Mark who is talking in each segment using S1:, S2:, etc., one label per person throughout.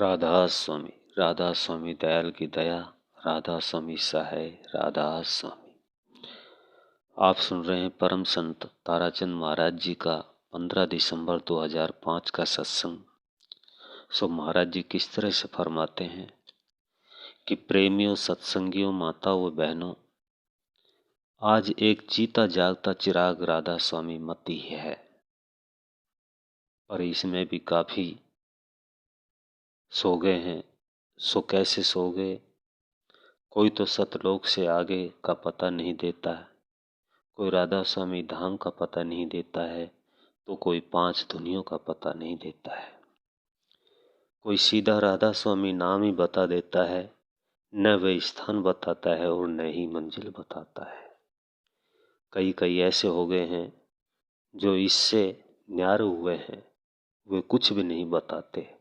S1: राधा स्वामी, राधा स्वामी दयाल की दया, राधा स्वामी सहाय, राधा स्वामी। आप सुन रहे हैं परम संत ताराचंद महाराज जी का 15 दिसंबर 2005 का सत्संग। सो महाराज जी किस तरह से फरमाते हैं कि प्रेमियों, सत्संगियों, माताओं व बहनों, आज एक जीता जागता चिराग राधा स्वामी मती है, पर इसमें भी काफी सो गए हैं। सो कैसे सो गए? कोई तो सतलोक से आगे का पता नहीं देता है, कोई राधा स्वामी धाम का पता नहीं देता है, तो कोई 5 दुनियों का पता नहीं देता है। कोई सीधा राधा स्वामी नाम ही बता देता है, न वह स्थान बताता है और न ही मंजिल बताता है। कई ऐसे हो गए हैं जो इससे न्यारे हुए हैं, वे कुछ भी नहीं बताते,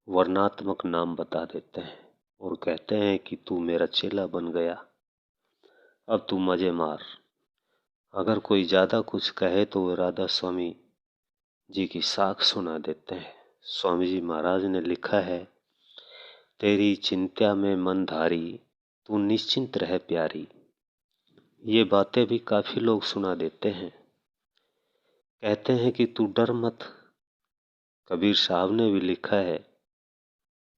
S1: वर्णात्मक नाम बता देते हैं और कहते हैं कि तू मेरा चेला बन गया, अब तू मजे मार। अगर कोई ज्यादा कुछ कहे तो वे राधा स्वामी जी की साख सुना देते हैं। स्वामी जी महाराज ने लिखा है, तेरी चिंत्या में मन धारी, तू निश्चिंत रह प्यारी। ये बातें भी काफी लोग सुना देते हैं, कहते हैं कि तू डर मत। कबीर साहब ने भी लिखा है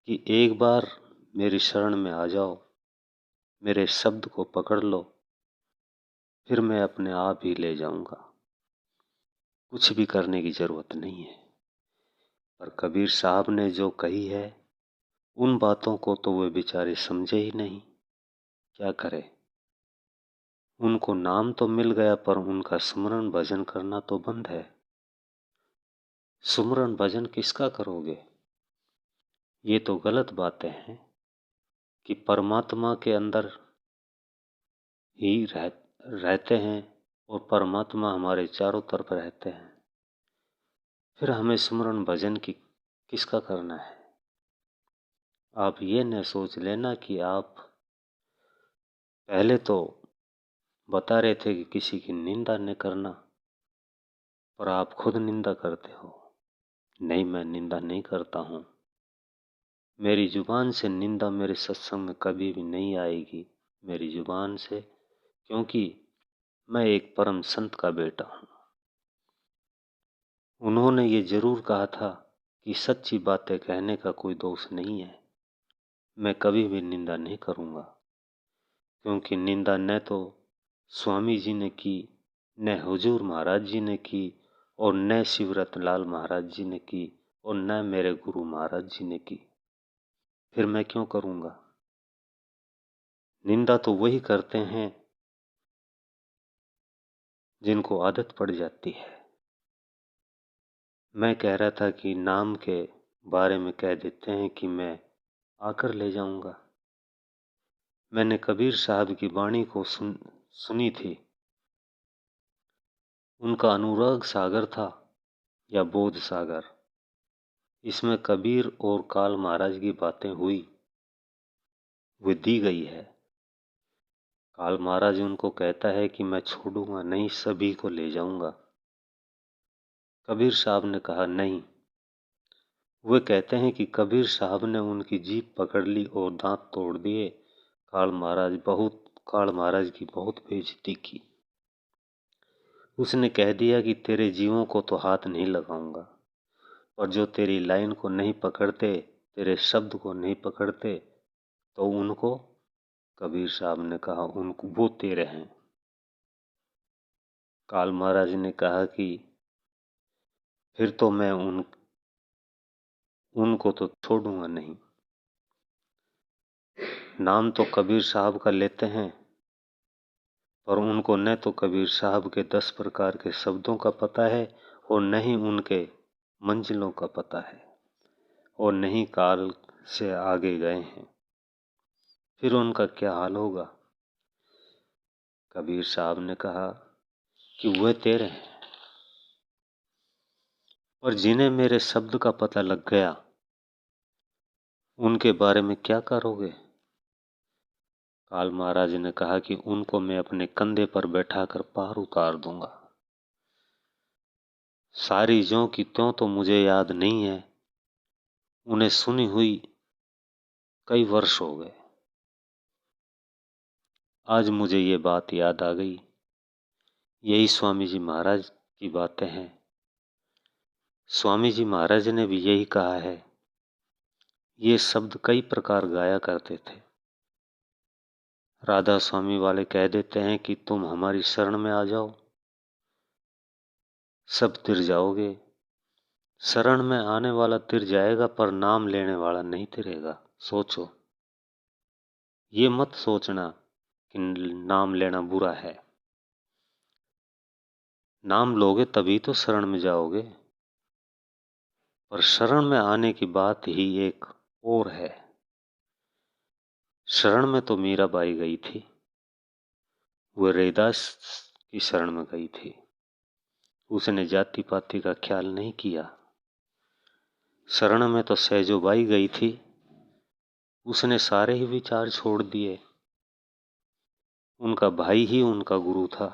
S1: कि एक बार मेरी शरण में आ जाओ, मेरे शब्द को पकड़ लो, फिर मैं अपने आप ही ले जाऊंगा, कुछ भी करने की जरूरत नहीं है। पर कबीर साहब ने जो कही है, उन बातों को तो वे बेचारे समझे ही नहीं, क्या करे। उनको नाम तो मिल गया, पर उनका सुमरन भजन करना तो बंद है। सुमरन भजन किसका करोगे? ये तो गलत बातें हैं कि परमात्मा के अंदर ही रहते हैं और परमात्मा हमारे चारों तरफ रहते हैं, फिर हमें सुमरन भजन की किसका करना है? आप ये न सोच लेना कि आप पहले तो बता रहे थे कि किसी की निंदा न करना, पर आप खुद निंदा करते हो। नहीं, मैं निंदा नहीं करता हूं, मेरी जुबान से निंदा मेरे सत्संग में कभी भी नहीं आएगी, मेरी जुबान से, क्योंकि मैं एक परम संत का बेटा हूं। उन्होंने ये जरूर कहा था कि सच्ची बातें कहने का कोई दोष नहीं है। मैं कभी भी निंदा नहीं करूंगा, क्योंकि निंदा न तो स्वामी जी ने की, न हुजूर महाराज जी ने की, और न शिवरत लाल महाराज जी ने की, और न मेरे गुरु महाराज जी ने की। फिर मैं क्यों करूंगा? निंदा तो वही करते हैं जिनको आदत पड़ जाती है। मैं कह रहा था कि नाम के बारे में कह देते हैं कि मैं आकर ले जाऊंगा। मैंने कबीर साहब की वाणी को सुनी थी। उनका अनुराग सागर था या बोध सागर, इसमें कबीर और काल महाराज की बातें हुई, वे दी गई है। काल महाराज उनको कहता है कि मैं छोड़ूंगा नहीं, सभी को ले जाऊंगा। कबीर साहब ने कहा नहीं। वे कहते हैं कि कबीर साहब ने उनकी जीभ पकड़ ली और दांत तोड़ दिए। काल महाराज की बहुत बेइज्जती की। उसने कह दिया कि तेरे जीवों को तो हाथ नहीं लगाऊंगा, और जो तेरी लाइन को नहीं पकड़ते, तेरे शब्द को नहीं पकड़ते, तो उनको, कबीर साहब ने कहा, उनको वो तेरे हैं। काल महाराज ने कहा कि फिर तो मैं उनको तो छोड़ूंगा नहीं। नाम तो कबीर साहब का लेते हैं, पर उनको न तो कबीर साहब के 10 प्रकार के शब्दों का पता है, और न ही उनके मंजिलों का पता है, और न ही काल से आगे गए हैं। फिर उनका क्या हाल होगा? कबीर साहब ने कहा कि वह तेरे हैं, पर जिन्हें मेरे शब्द का पता लग गया, उनके बारे में क्या करोगे? काल महाराज ने कहा कि उनको मैं अपने कंधे पर बैठाकर पार उतार दूंगा। सारी ज्यों की त्यों तो मुझे याद नहीं है, उन्हें सुनी हुई कई वर्ष हो गए। आज मुझे ये बात याद आ गई। यही स्वामी जी महाराज की बातें हैं। स्वामी जी महाराज ने भी यही कहा है। ये शब्द कई प्रकार गाया करते थे। राधा स्वामी वाले कह देते हैं कि तुम हमारी शरण में आ जाओ, सब तिर जाओगे। शरण में आने वाला तिर जाएगा, पर नाम लेने वाला नहीं तिरेगा। सोचो, ये मत सोचना कि नाम लेना बुरा है। नाम लोगे तभी तो शरण में जाओगे। पर शरण में आने की बात ही एक और है। शरण में तो मीराबाई गई थी, वो रैदास की शरण में गई थी। उसने जाति पाति का ख्याल नहीं किया। शरण में तो सहजोबाई गई थी, उसने सारे ही विचार छोड़ दिए। उनका भाई ही उनका गुरु था।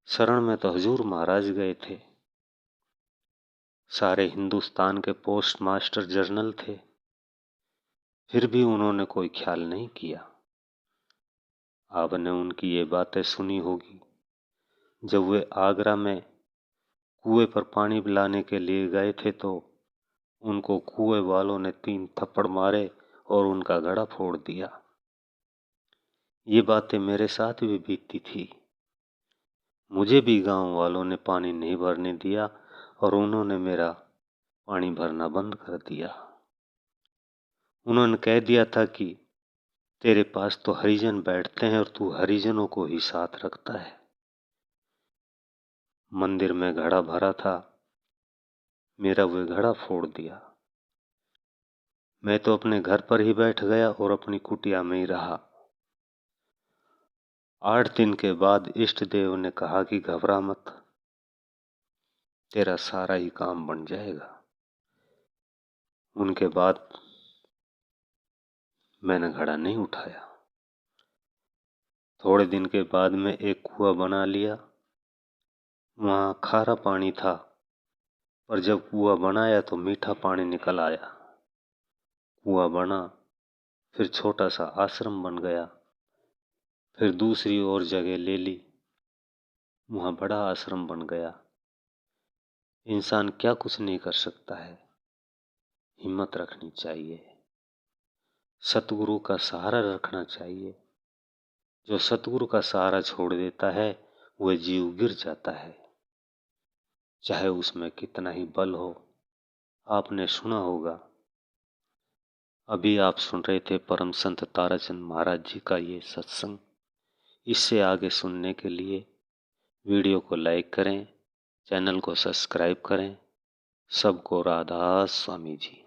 S1: शरण में तो हजूर महाराज गए थे। सारे हिंदुस्तान के पोस्ट मास्टर जनरल थे, फिर भी उन्होंने कोई ख्याल नहीं किया। आपने उनकी ये बातें सुनी होगी। जब वे आगरा में कुएं पर पानी पिलाने के लिए गए थे तो उनको कुएं वालों ने 3 थप्पड़ मारे और उनका घड़ा फोड़ दिया। ये बातें मेरे साथ भी बीतती थी। मुझे भी गांव वालों ने पानी नहीं भरने दिया और उन्होंने मेरा पानी भरना बंद कर दिया। उन्होंने कह दिया था कि तेरे पास तो हरिजन बैठते हैं और तू हरिजनों को ही साथ रखता है। मंदिर में घड़ा भरा था, मेरा वो घड़ा फोड़ दिया। मैं तो अपने घर पर ही बैठ गया और अपनी कुटिया में ही रहा। 8 दिन के बाद इष्ट देव ने कहा कि घबरा मत, तेरा सारा ही काम बन जाएगा। उनके बाद मैंने घड़ा नहीं उठाया। थोड़े दिन के बाद में एक कुआं बना लिया। वहां खारा पानी था, पर जब कुआं बनाया तो मीठा पानी निकल आया। कुआं बना, फिर छोटा सा आश्रम बन गया। फिर दूसरी और जगह ले ली, वहां बड़ा आश्रम बन गया। इंसान क्या कुछ नहीं कर सकता है, हिम्मत रखनी चाहिए, सतगुरु का सहारा रखना चाहिए। जो सतगुरु का सहारा छोड़ देता है वह जीव गिर जाता है, चाहे उसमें कितना ही बल हो। आपने सुना होगा, अभी आप सुन रहे थे परम संत ताराचंद महाराज जी का ये सत्संग। इससे आगे सुनने के लिए वीडियो को लाइक करें, चैनल को सब्सक्राइब करें। सबको राधा स्वामी जी।